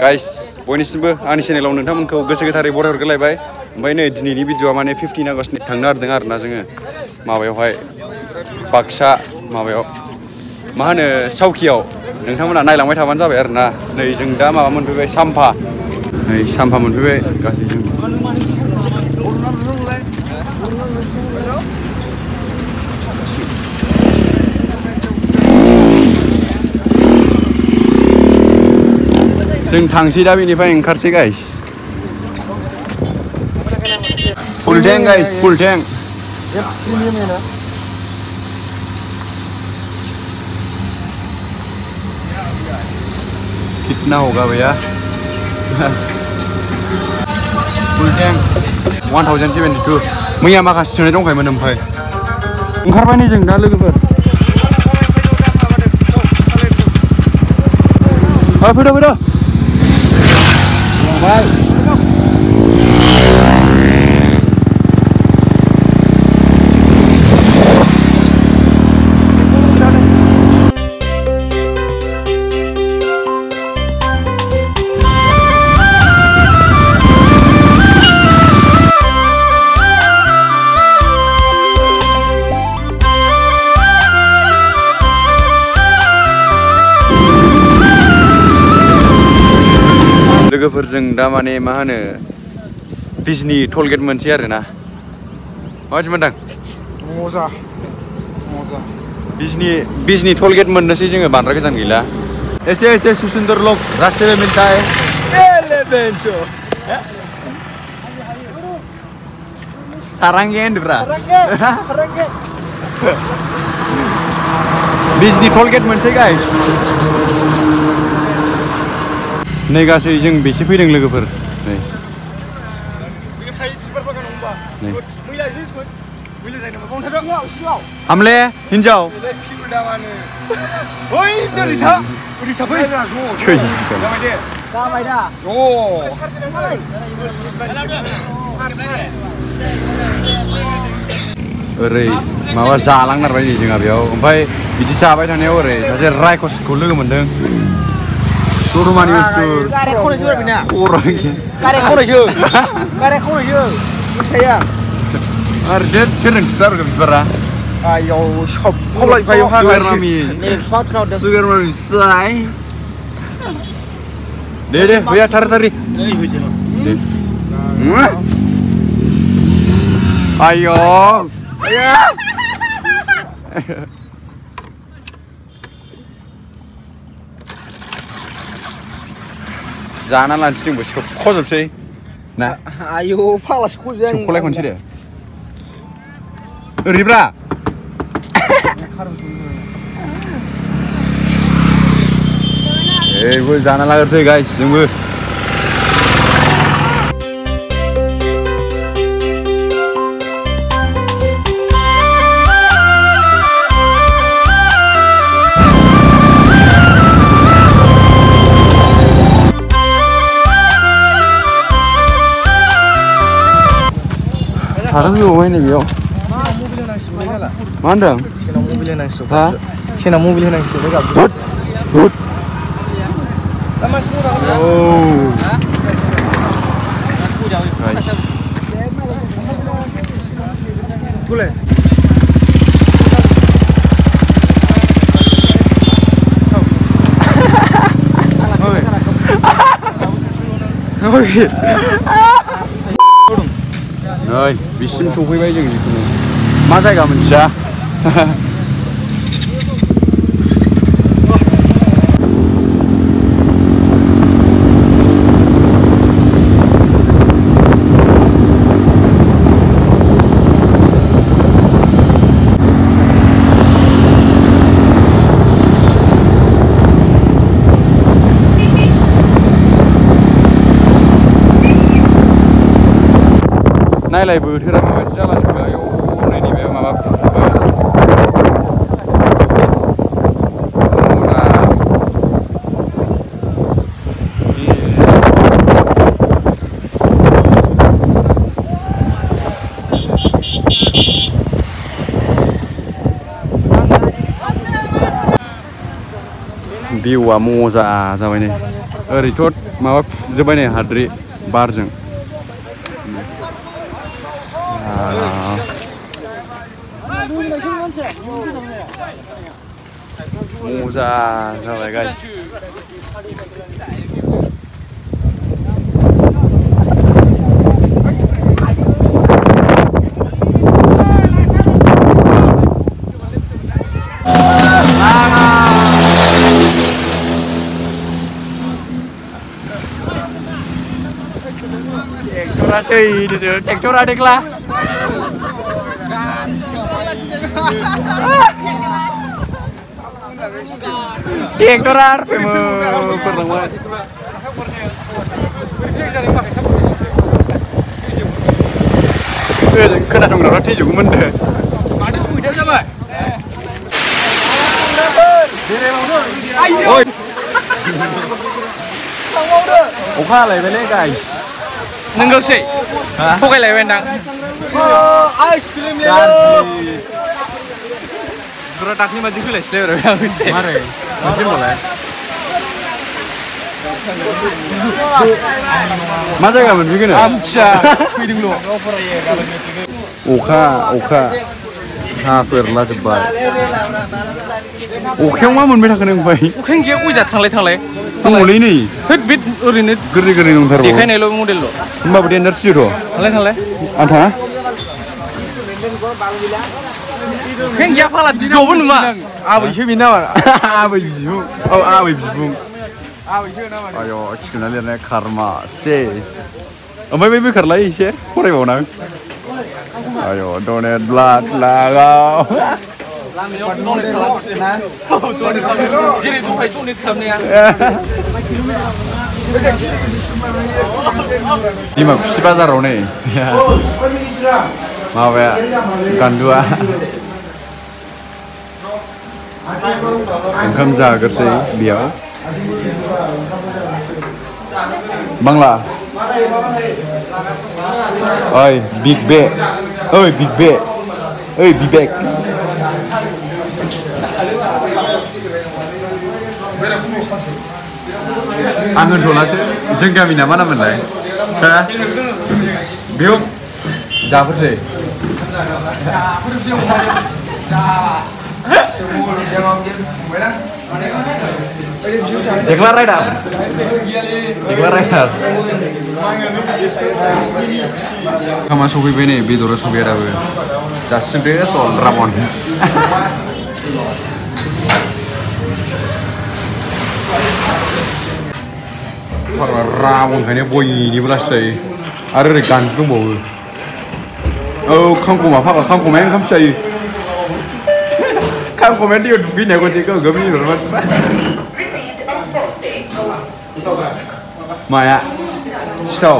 Guys बयनिसिमबो आंनि चेनेलाव नोंथांमोनखौ गोसो गोथारै बराय हरग्रोलायबाय ओमफ्राय नै दिनैनि भिडिअआ माने 15 आगस्टनि थांनो नागिरदों आरोना जोङो माबायावहाय बाक्सा माबायाव मा होनो सावकियाव नोंथांमोना नायलांबाय थाबानो जाबाय आरोना नै जों दा माबा मोनफैबाय साम्फा नै साम्फा मोनफैबाय गासै जों जों थांसै दा बेनिफ्राय ओंखारसै गाइस फुल टैंक गाइस फुल टैंक कितना होगा भैया फुल टैंक 1072 मैया माखासे सोनाय दंखायोमोन ओमफ्राय ओंखारबाय नै जों दा लोगोफोर फैदो फैदो Bye. लोगोफोरजों दा माने मा होनो बिजनि टलगेट मोनसै आरोना माबायदि मोनदां मजा बिजनि टलगेट मोननोसै जोङो बांद्राय गोजान गैला एसे सुसुंदर लक रास्ते में मिलता है सारंगे एंडब्रा बिजनि टलगेट मोनसै गाइस नै गासै जों बेसे फैदों लोगोफोर नै हामले हिन्जाव ओरै माबा जालांनारबाय नै जोंहा बेयाव ओमफ्राय बिदि जाबाय थानायाव ओरै सासे रायखसखौ लोगो मोनदों Turumani usur. Karek khonaisu bina. Orang ini. Karek khonaisu. Saya. Ardet sering besar ke besar. Ayo, shop. Kalau kayu hal mami. Sugar mami say. Deh, biar tarik. Ayo. जाना लानोसै जोंबो सोबख'जोबसै ना आयौ फाग्लासो ख'जाया सोबख'लाय खनसै दे ओरैब्रा बेबो जाना लाग्रोसै गाइस जोंबो Sekarang lu main nih, yo. Mana? Sena mobil yang naik Hah? Sena mobil yang naik dekat. Good. Lama semua. Oh. Boleh. Oke. Oi, bisim सफैबाय जों जिखुनु मा जायगा मोनथिया नायलाय बोथोरा माबायदि जालाजोबबाय आयौ नै नैबे माबा भिउआ मोजां जाबाय नै ओरैथ' माबा फुजोब्बाय नै हाद्रि बारजों मोजा जाबाय गाइस ट्रेक्टरा देखला ट्रेक्टरा फोरलांबाय खोनासंग्राफ्रा थैजोबगौमोन दे माथो सुइथार जाबाय अखा हालायबायलै गाइस नोंगौसै थगायलायबाय नोंदां बिसोरो दाख्लै मादि फैलायसैलाय आं मिथिया मारै मोनसे होनबालाय मा जायगामोन बेखौनो आमथिया फैदोंल' अखा हाफेरलाजोब्बाय अखायाव मा मोनबाय थाखो नों ओमफ्राय अखायानो गैया गयदा थांलाय दङलै नै होद बे ओरैनो गोरलै नंथारगौ देखायनायल' मडेलल' होमबाबो देन्जार सिर' थांलाय आं थाङा अखायानो गैया फाला बिदिआवबो नुवा आबैसो बेनो नामा आबै बिबुं औ आबै बिबुं आय' खिखोना लिरनाय खारमासे ओमफ्राय बै बेखारलाय एसे फरायबावनां आय' डनेट ब्लाड लागाव जेरै दहाय डनेट खालामनाया डिमाकुसि बाजाराव नै माबाया गान्दुआ ओंखाम जाग्रोसै बेयाव बांला ओइ बिग बे ओइ बिग बे ओइ बिबेक आं होनथ'लासो जों गामिना मा नाममोनलाय हा बेयाव जाफोरसै देखला राइडार ओंखामा सफैबाय नै बेदरा सफैया दाबो जासिदो सल राबन राबनखायनो बयनिबो लासै जायो आरो ओरै गान्दु दंबावो औ खांखमा फाग्ला खांखमाया ओंखामसो जायो खांखमाया दैयाव दुगैनायाव खनसे गोगोम मिनिहरो मानसिफ्रा माया सिथाव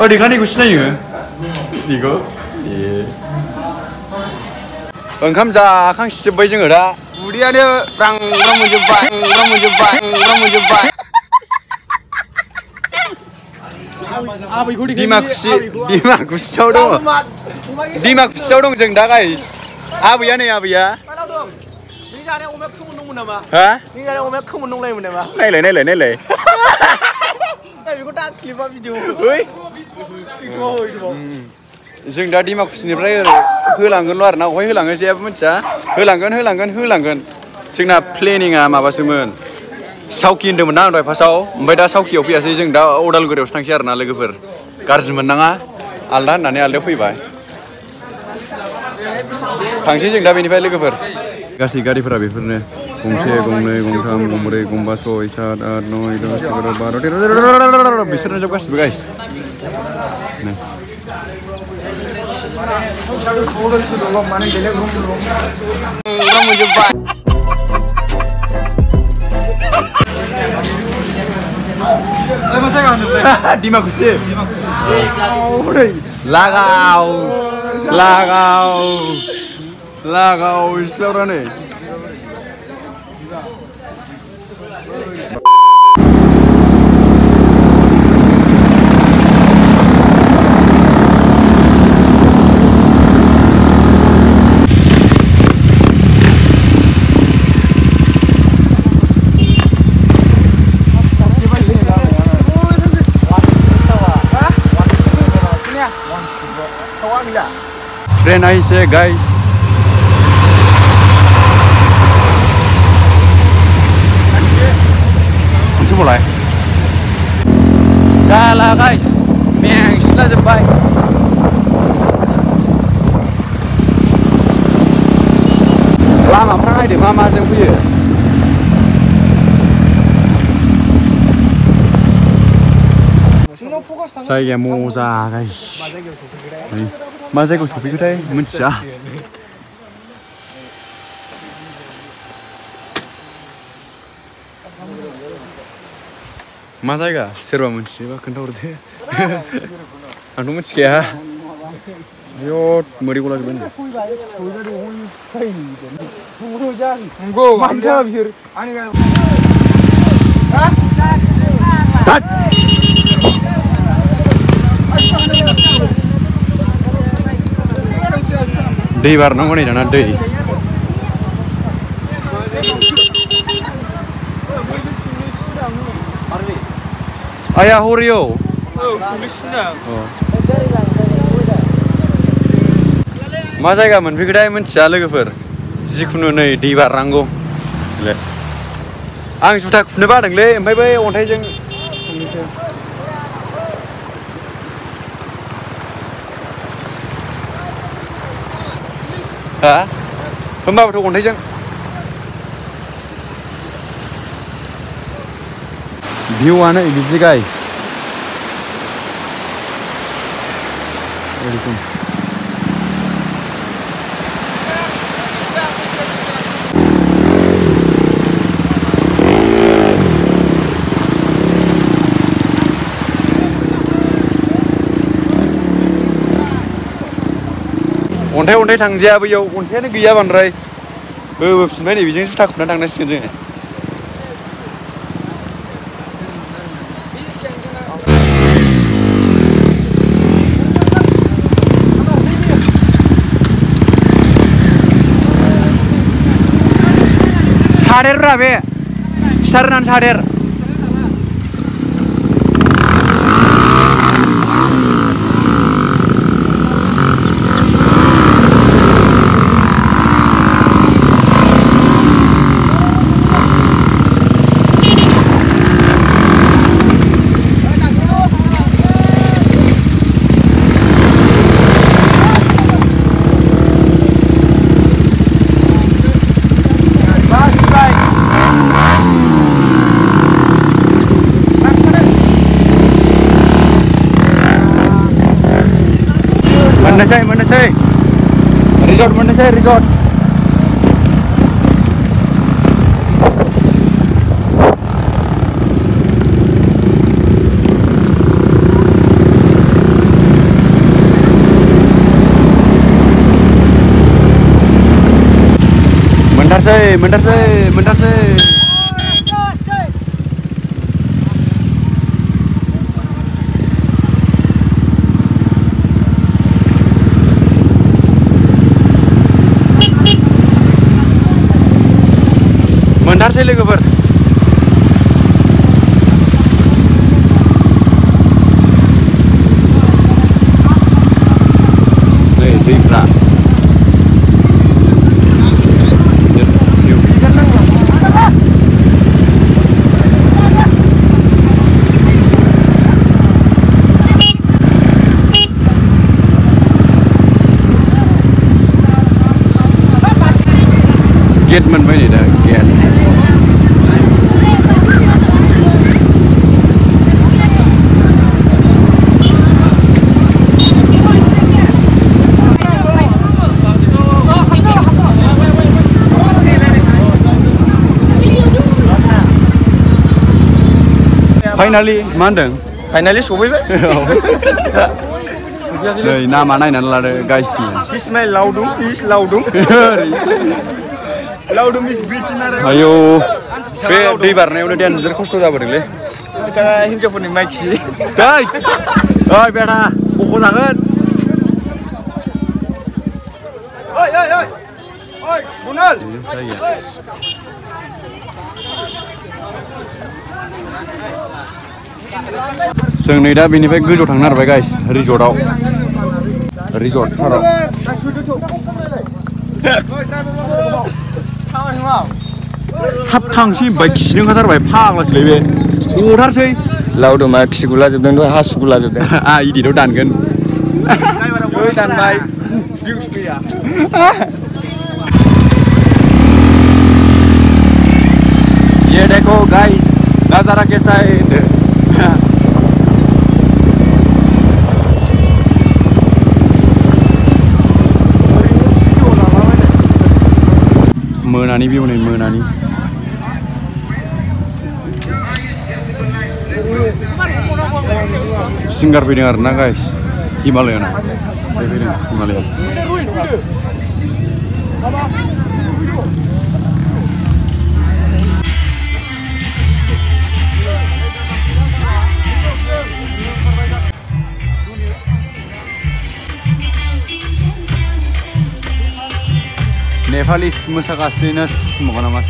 देखा सिनायो बेखौ ओंखाम जाखांसिजोब्बाय जोङो दा उदैयानो रां मोनजोब्बाय डिमाकुसियाव दं जों दा गाइस आबैया नै आबैया हा नायलाय जों दा डिमाकुसिनिफ्राय ओरै होलांगोनल' आरोना अहाय होलाङो जेबो मिथिया होलांगोन जोंना प्लेनिंआ माबासोमोन सावकि होन्दोंमोन ना आं दहाय फार्स्टआव ओमफ्राय दा सावकियाव फैयासै जों दा अदालगुरियावसो थांसै आरोना लोगोफोर गाज्रि मोननाङा आलदा होननानै आलदायाव फैबाय थांसै जों दा बेनिफ्राय लोगोफोर गासै गारिफोरा बेफोरनो गंसे गंनै गंथाम गंब्रै गंबा सय सात आठ नय दस एगार' बार' तेर' बिसोरनो जोब गासिबो गाइस डिमाकुसि लागाव सिख्लाफ्रा नै ट्रेन आइसे गाइस मोनसे बलाय जाला गाइस मेंस्ला जोब्बाय लामाफ्रा नायदो मा माजों फैयो जायगाया मोजा गाइस मा जायगायाव सफैखोथाय मिथिया मा जायगा सोरबा मिथियोबा खोन्थाहरदो आंथ' मिथिखाया बिराद मोदै गलाजोब्बाय नंगौ मानोथो बिसोर दै बारनांगौ नै दाना दै आया हरियो मा जायगा मोनफैखोथाय मिथिया लोगोफोर जिखुनु नै दै बारनांगौ आं जुथा खुनो बादोंलै ओमफ्राय बै अन्थाइजों हा होमबाबोथ' अन्थाइजों भिउआनो बिदि गाइस अन्थाइ थांजाया बैयाव अन्थाइयानो गैया बांद्राय बोफिनबाय नै बेजों जुथा खुना थांनांसिगोन जोङो सादेररा बे सिथारनानै सादेर Menasai resort Menasai resort Menasai Mendarsai लोगोफोर नै दैफ्रा गेट मोनबाय नै दा गेट फाइनालि मा होनदों फाइनालि सफैबाय नै नामा नायनानै लादो गाइसनि Fish my laudum fish laudum laudum is beaten आयौ बे दै बारनायावनो देनजार खस्थ' जाबोदोंलै बिथाङा हिनजावफोरनि माइखि दै ओइ बेटा बख' जागोन ओइ डनाल्ड जों नै दा बेनिफ्राय गोजौआव थांनो नागिरबाय गाइस रिजर्टआव रिजर्टफोराव थाब थांसै बाइक खिनो ओंखारथारबाय फाग्लासोलै बे गथारसै लावदुमा खिगुला जोबदों दहाय हासुगुला जोबदों इदिटआव दानगोन दानबाय भिउस फैया ये देखो गाइस नजारा कैसा है मोनानि भिउ नै मोनानि सिंगार फैदों आरोना गाइस हिमालयाना फैदों हिमालया नेपालिस मोसागासिनो मगानामास